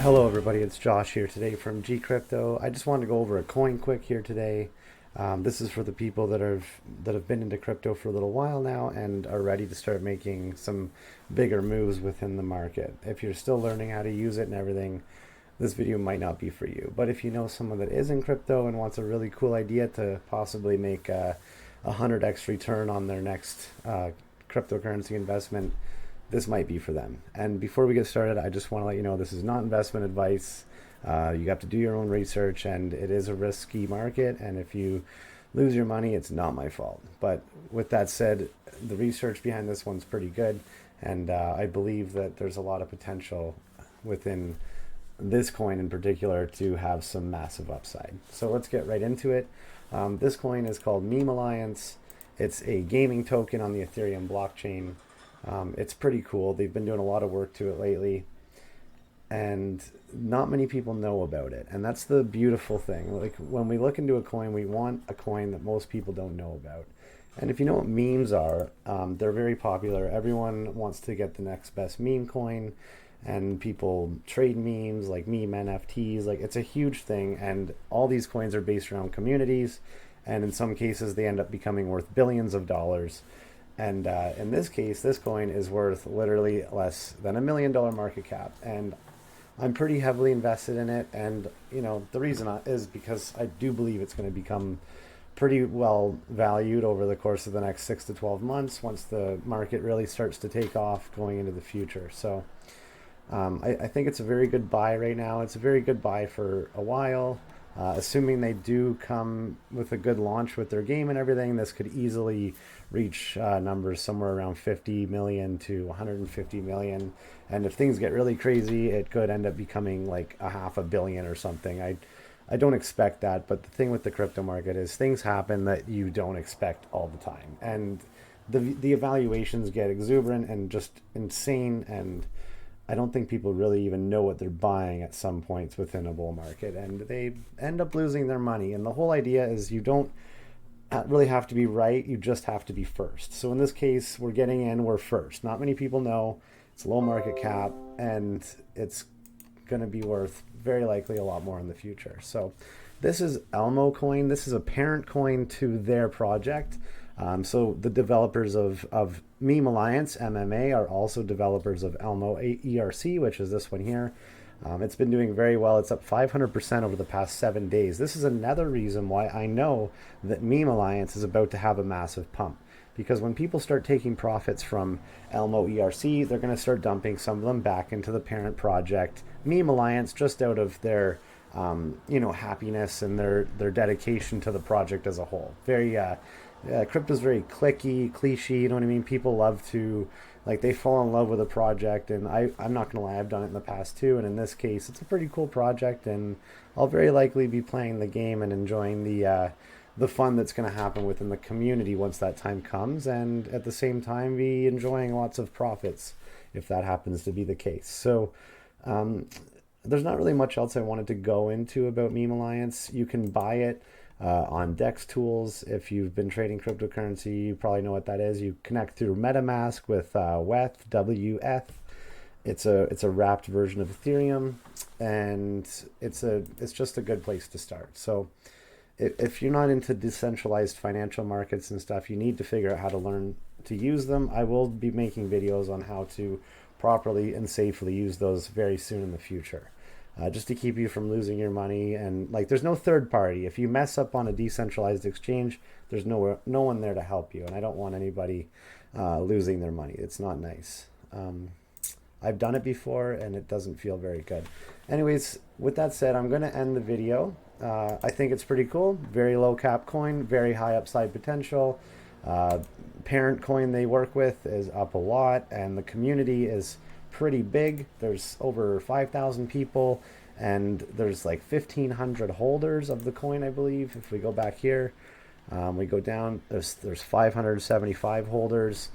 Hello everybody, it's Josh here today from G Crypto. I just wanted to go over a coin quick here today. This is for the people that have been into crypto for a little while now and are ready to start making some bigger moves within the market. If you're still learning how to use it and everything, this video might not be for you. But if you know someone that is in crypto and wants a really cool idea to possibly make a 100x return on their next cryptocurrency investment, this might be for them. And before we get started, I just want to let you know this is not investment advice. You have to do your own research, and it is a risky market. And if you lose your money, it's not my fault. But with that said, the research behind this one's pretty good, and I believe that there's a lot of potential within this coin in particular to have some massive upside. So let's get right into it. This coin is called Meme Alliance. It's a gaming token on the Ethereum blockchain. It's pretty cool. They've been doing a lot of work to it lately, and not many people know about it. And that's the beautiful thing. Like, when we look into a coin, we want a coin that most people don't know about. And if you know what memes are, they're very popular. Everyone wants to get the next best meme coin, and people trade memes like meme NFTs. Like, it's a huge thing, and all these coins are based around communities, and in some cases they end up becoming worth billions of dollars. And in this case, this coin is worth literally less than $1 million market cap. And I'm pretty heavily invested in it. And, you know, the reason is because I do believe it's going to become pretty well valued over the course of the next 6 to 12 months once the market really starts to take off going into the future. So I think it's a very good buy right now. It's a very good buy for a while. Assuming they do come with a good launch with their game and everything, this could easily reach numbers somewhere around 50 million to 150 million. And if things get really crazy, it could end up becoming like a $500 million or something. I don't expect that, but the thing with the crypto market is things happen that you don't expect all the time. And the evaluations get exuberant and just insane, and I don't think people really even know what they're buying at some points within a bull market, and they end up losing their money. And the whole idea is you don't really have to be right, you just have to be first. So in this case, we're getting in, we're first. Not many people know. It's low market cap, and it's going to be worth very likely a lot more in the future. So this is Elmo coin. This is a parent coin to their project. So the developers of Meme Alliance, MMA, are also developers of Elmo ERC, which is this one here. It's been doing very well. It's up 500% over the past 7 days. This is another reason why I know that Meme Alliance is about to have a massive pump. Because when people start taking profits from Elmo ERC, they're going to start dumping some of them back into the parent project, Meme Alliance, just out of their happiness and their dedication to the project as a whole. Crypto's very clicky, cliche, you know what I mean? People love to, like, they fall in love with a project, and I'm not gonna lie, I've done it in the past too, and in this case, it's a pretty cool project, and I'll very likely be playing the game and enjoying the fun that's gonna happen within the community once that time comes, and at the same time be enjoying lots of profits if that happens to be the case. So there's not really much else I wanted to go into about Meme Alliance. You can buy it on Dex tools. If you've been trading cryptocurrency, you probably know what that is. You connect through MetaMask with WETH. It's a wrapped version of Ethereum, and it's just a good place to start. So if you're not into decentralized financial markets and stuff, you need to figure out how to learn to use them. I will be making videos on how to properly and safely use those very soon in the future. Just to keep you from losing your money. And like, there's no third party. If you mess up on a decentralized exchange, there's no one there to help you. And I don't want anybody losing their money. It's not nice. I've done it before, and it doesn't feel very good. Anyways, with that said, I'm going to end the video. I think it's pretty cool. Very low cap coin, very high upside potential. Parent coin they work with is up a lot, and the community is pretty big. There's over 5,000 people, and there's like 1,500 holders of the coin, I believe. If we go back here, we go down, there's 575 holders,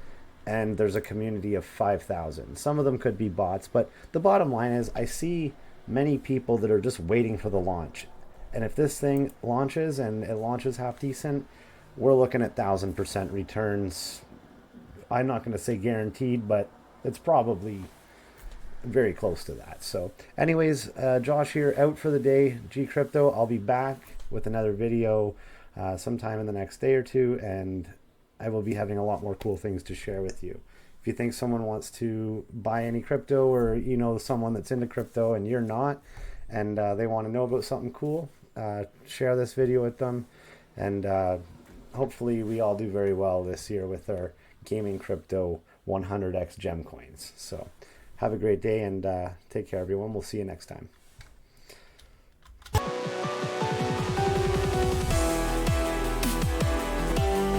and there's a community of 5,000. Some of them could be bots, but the bottom line is I see many people that are just waiting for the launch. And if this thing launches and it launches half decent, we're looking at 1,000% returns. I'm not going to say guaranteed, but it's probably very close to that. So anyways, Josh here, out for the day. G Crypto, I'll be back with another video sometime in the next day or two, and I will be having a lot more cool things to share with you. If you think someone wants to buy any crypto, or you know someone that's into crypto and you're not, and they want to know about something cool, share this video with them, and hopefully we all do very well this year with our gaming crypto 100x gem coins. So have a great day, and take care, everyone. We'll see you next time.